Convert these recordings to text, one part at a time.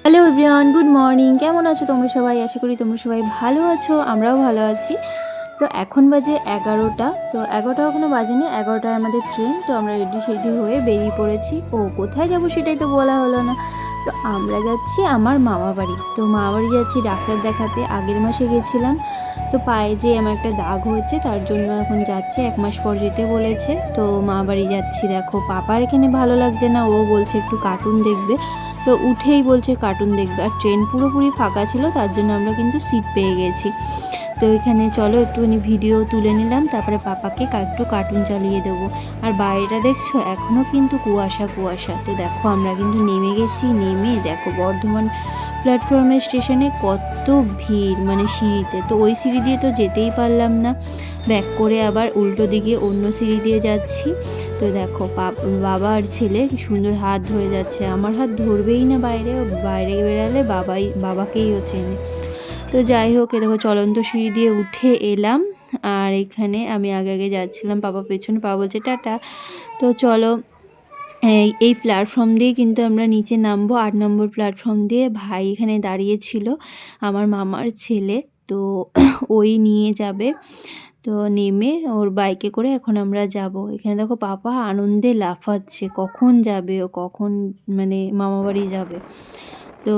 Hello everyone, good morning. কেমন আছো তোমরা সবাই? আশা করি তোমরা সবাই ভালো আছো, আমরাও ভালো আছি। তো এখন বাজে 11টা। তো 11টা এখনও বাজেনি, 11টায় আমাদের ট্রেন। তো আমরা রেডি সেডি হয়ে বেরিয়ে পড়েছি। কোথায় যাব সেটাই তো বলা হলো না। তো আমরা যাচ্ছি আমার মামা বাড়ি। তো মামা বাড়ি যাচ্ছি ডাক্তার দেখাতে। আগের মাসে গেছিলাম, তো পায়ে যে আমার একটা দাগ হয়েছে তার জন্য এখন যাচ্ছি, 1 মাস পর যেতে বলেছে। তো মামা বাড়ি যাচ্ছি। দেখো পাপার এখানে ভালো লাগছে না, ও বলছে একটু কার্টুন দেখবে। তো উঠেই বলছে কার্টুন দেখবে, আর ট্রেন পুরোপুরি ফাঁকা ছিল, তার জন্য আমরা কিন্তু সিট পেয়ে গেছি। তো এখানে চলো একটুখানি ভিডিও তুলে নিলাম, তারপরে পাপাকে একটু কার্টুন চালিয়ে দেবো। আর বাইরেটা দেখছো এখনও কিন্তু কুয়াশা কুয়াশা। তো দেখো আমরা কিন্তু নেমে গেছি। নেমে দেখো বর্ধমান প্ল্যাটফর্মের স্টেশনে কত ভিড়, মানে সিঁড়িতে। তো ওই সিঁড়ি দিয়ে তো যেতেই পারলাম না, ব্যাক করে আবার উল্টো দিকে অন্য সিঁড়ি দিয়ে যাচ্ছি। তো দেখো বাবা আর ছেলে কি সুন্দর হাত ধরে যাচ্ছে। আমার হাত ধরবেই না, বাইরে বাইরে বেরালে বাবাকেই ও চেনে। তো যাই হোক, এ দেখো চলন্ত সিঁড়ি দিয়ে উঠে এলাম। আর এখানে আমি আগে আগে যাচ্ছিলাম, পাপা পেছনে। পাপা বলছে টাটা। তো চলো, এই প্ল্যাটফর্ম দিয়ে কিন্তু আমরা নিচে নামবো। 8 নম্বর প্ল্যাটফর্ম দিয়ে ভাই এখানে দাঁড়িয়েছিল, আমার মামার ছেলে। তো ওই নিয়ে যাবে। তো নেমে ওর বাইকে করে এখন আমরা যাব। এখানে দেখো পাপা আনন্দে লাফাচ্ছে, কখন যাবে ও, কখন মানে মামাবাড়ি যাবে। তো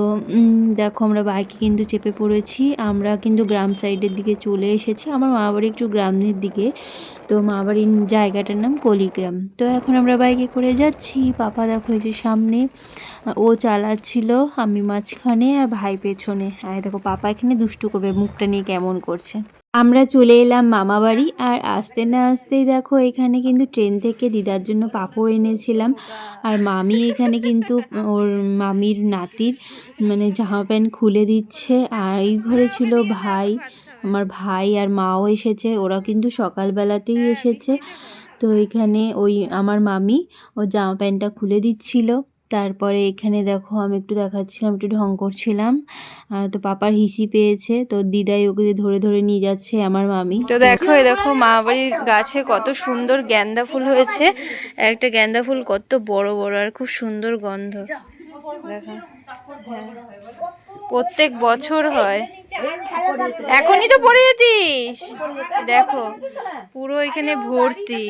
দেখো আমরা বাইকে কিন্তু চেপে পড়েছি। আমরা কিন্তু গ্রাম সাইডের দিকে চলে এসেছি। আমার মামাবাড়ি একটু গ্রামের দিকে। তো মামাবাড়ির জায়গাটার নাম কলিগ্রাম। তো এখন আমরা বাইকে করে যাচ্ছি। পাপা দেখো এই যে সামনে, ও চালাচ্ছিল, আমি মাঝখানে আর ভাই পেছনে। আর দেখো পাপা এখানে দুষ্টু করবে, মুখটা নিয়ে কেমন করছে। আমরা চলে এলাম মামা বাড়ি। আর আসতে না আসতেই দেখো এখানে কিন্তু ট্রেন থেকে দিদার জন্য পাঁপড় এনেছিলাম। আর মামি এখানে কিন্তু ওর মামির নাতির মানে জামা প্যান্ট খুলে দিচ্ছে। আর এই ঘরে ছিল ভাই, আমার ভাই আর মাও এসেছে, ওরা কিন্তু সকালবেলাতেই এসেছে। তো এখানে ওই আমার মামি ও জামা প্যান্টটা খুলে দিচ্ছিল। তারপরে এখানে দেখো আমি একটু দেখাচ্ছিলাম, একটু ঢং করছিলাম। তো পাপার হিসি পেয়েছে, তো দিদাই ওকে ধরে ধরে নিয়ে যাচ্ছে আমার মামি। তো দেখো এই দেখো মা বাড়ির গাছে কত সুন্দর গ্যান্দা ফুল হয়েছে। একটা গ্যান্দা ফুল কত বড় বড় আর খুব সুন্দর গন্ধ। দেখো, হ্যাঁ, প্রত্যেক বছর হয়। এখনই তো পড়ে যেতিস। দেখো পুরো এখানে ভর্তি,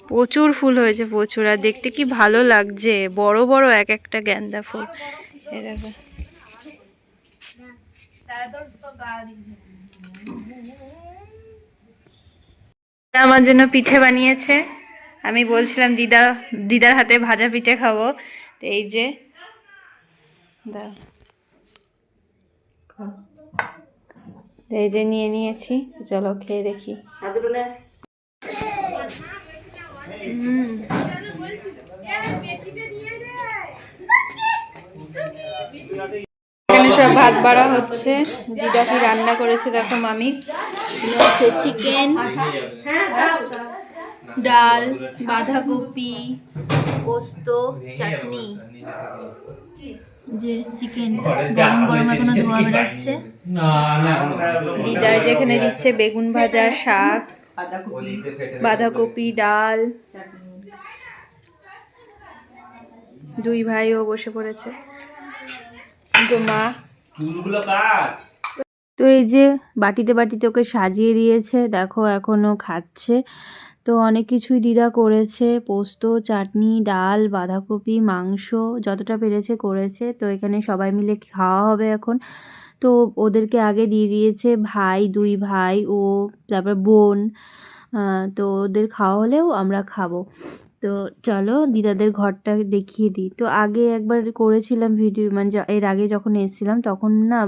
প্রচুর ফুল হয়েছে, প্রচুর। আর দেখতে কি ভালো লাগছে, বড় বড় এক একটা গ্যান্দা ফুল। এই দেখো, আমার জন্য পিঠে বানিয়েছে। আমি বলছিলাম দিদার হাতে ভাজা পিঠে খাবো। তো এই যে দাও, এই যে নিয়ে নিয়েছি, চলো খেয়ে দেখি। এখানে সব ভাত বাড়া হচ্ছে। দিদা কি রান্না করেছে দেখো মামি। হচ্ছে চিকেন, ডাল, বাঁধাকপি, পোস্ত, চাটনি। যে চিকেন গরম গরম এখনো ধোয়া বেরোচ্ছে। দিদাই যেখানে দিচ্ছে বেগুন ভাজা, শাক, বাঁধাকপি, ডাল। দুই ভাইও বসে পড়েছে। তো মা, তো এই যে বাটিতে বাটিতে ওকে সাজিয়ে দিয়েছে, দেখো এখনো খাচ্ছে। তো অনেক কিছুই দিদা করেছে, পোস্ত, চাটনি, ডাল, বাঁধাকপি, মাংস, যতটা পেরেছে করেছে। তো এখানে সবাই মিলে খাওয়া হবে এখন। তো ওদেরকে আগে দিয়ে দিয়েছে ভাই, দুই ভাই ও, তারপর বোন। তো ওদের খাওয়া হলেও আমরা খাবো। তো চলো দিদাদের ঘরটা দেখিয়ে দিই। তো আগে একবার করেছিলাম ভিডিও, মানে এর আগে যখন এসেছিলাম তখন না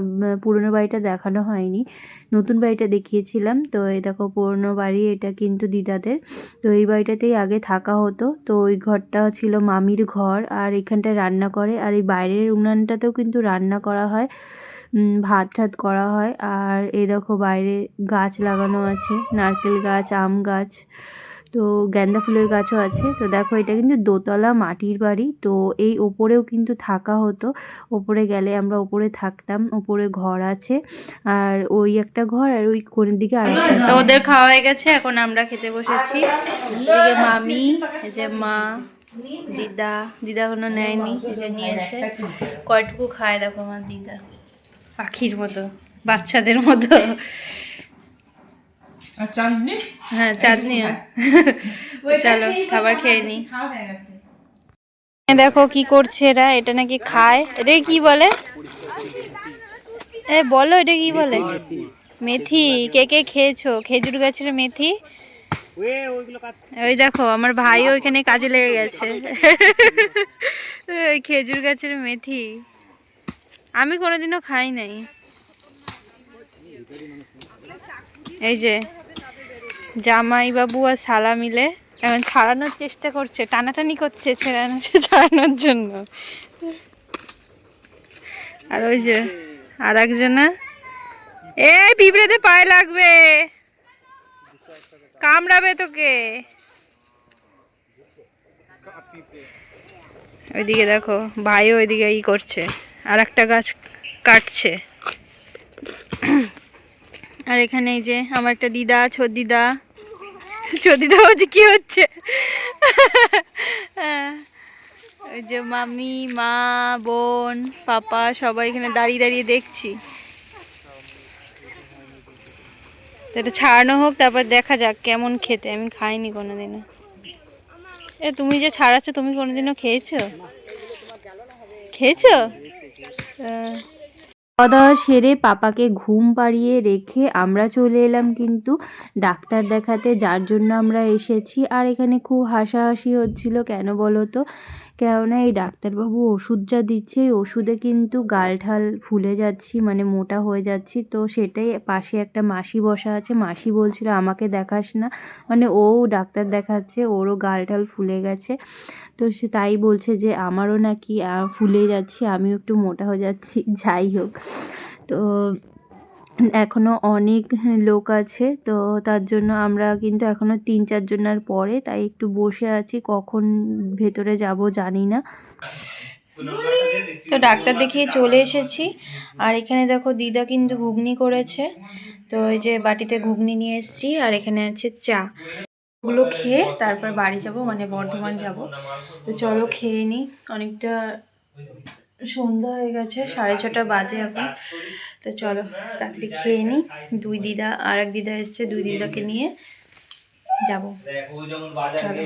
পুরনো বাড়িটা দেখানো হয়নি, নতুন বাড়িটা দেখিয়েছিলাম। তো এই দেখো পুরনো বাড়ি, এটা কিন্তু দিদাদের। তো এই বাড়িটাতেই আগে থাকা হতো। তো ওই ঘরটা ছিল মামির ঘর, আর এখানটায় রান্না করে। আর এই বাইরের উনানটাতেও কিন্তু রান্না করা হয়, ভাত টাত করা হয়। আর এই দেখো বাইরে গাছ লাগানো আছে, নারকেল গাছ, আম গাছ, তো গ্যান্দা ফুলের গাছও আছে। তো দেখো এটা কিন্তু দোতলা মাটির বাড়ি। তো এই ওপরেও কিন্তু থাকা হতো, ওপরে গেলে আমরা ওপরে থাকতাম, ওপরে ঘর আছে। আর ওই একটা ঘর, আর ওই কোণের দিকে আরেকটা। তো ওদের খাওয়া হয়ে গেছে, এখন আমরা খেতে বসেছি। এদিকে মামি, এই যে মা, দিদা দিদা কোনো নেয়নি, এই যে নিয়েছে। কয়টুকু খায় দেখো আমার দিদা, পাখির মতো, বাচ্চাদের মতো। চাঁদনি, হ্যাঁ চাঁদনি। চলো খাবার খেয়ে নি। দেখো কি করছে এরা, এটা নাকি খায়। এটা কি বলে বলো, এটা কি বলে? মেথি। কে কে খেয়েছো খেজুর গাছের মেথি? ওই দেখো আমার ভাইও এখানে কাজে লেগে গেছে। ওই খেজুর গাছের মেথি আমি কোনোদিনও খাই নাই। এই যে জামাই বাবু আর শালা মিলে এখন ছাড়ানোর চেষ্টা করছে, টানাটানি করছে ছাড়ানোর জন্য। আর ওই যে আর একজনা, এই পিঁপড়েতে পায়ে লাগবে, কামড়াবে তোকে। ওইদিকে দেখো ভাইও ওইদিকে ই করছে, আর একটা গাছ কাটছে। আর এখানে এই যে আমার একটা দিদা, ছোট দিদা হচ্ছে কি হচ্ছে। ওই যে মামি, মা, বোন, পাপা সবাই এখানে দাঁড়িয়ে দাঁড়িয়ে দেখছি। তো এটা ছাড়ানো হোক, তারপর দেখা যাক কেমন খেতে। আমি খাইনি কোনোদিনও। তুমি যে ছাড়াচ্ছ, তুমি কোনোদিনও খেয়েছো? খেয়েছো? খাওয়া দাওয়া সেরে পাপাকে ঘুম পাড়িয়ে রেখে আমরা চলে এলাম কিন্তু ডাক্তার দেখাতে, যার জন্য আমরা এসেছি। আর এখানে খুব হাসাহাসি হচ্ছিল, কেন বলো তো? কেননা এই ডাক্তারবাবু ওষুধ যা দিচ্ছে, এই ওষুধে কিন্তু গালঠাল ফুলে যাচ্ছি, মানে মোটা হয়ে যাচ্ছি। তো সেটাই, পাশে একটা মাসি বসা আছে, মাসি বলছিল আমাকে দেখাস না, মানে ও ডাক্তার দেখাচ্ছে, ওরও গালঠাল ফুলে গেছে। তো সে তাই বলছে যে আমারও নাকি ফুলে যাচ্ছি, আমিও একটু মোটা হয়ে যাচ্ছি। যাই হোক, তো এখনও অনেক লোক আছে, তো তার জন্য আমরা কিন্তু এখনও 3-4 জনের পরে, তাই একটু বসে আছি, কখন ভেতরে যাব জানি না। তো ডাক্তার দেখিয়ে চলে এসেছি। আর এখানে দেখো দিদা কিন্তু ঘুগনি করেছে, তো এই যে বাটিতে ঘুগনি নিয়ে এসেছি, আর এখানে আছে চা। ওগুলো খেয়ে তারপর বাড়ি যাব, মানে বর্ধমান যাব। তো চলো খেয়ে নিই, অনেকটা সন্ধ্যা হয়ে গেছে, 6:30 বাজে এখন। তো চলো তাড়াতাড়ি খেয়ে নিই। দুই দিদা আর এক দিদা এসছে, দুই দিদাকে নিয়ে যাব। চলো।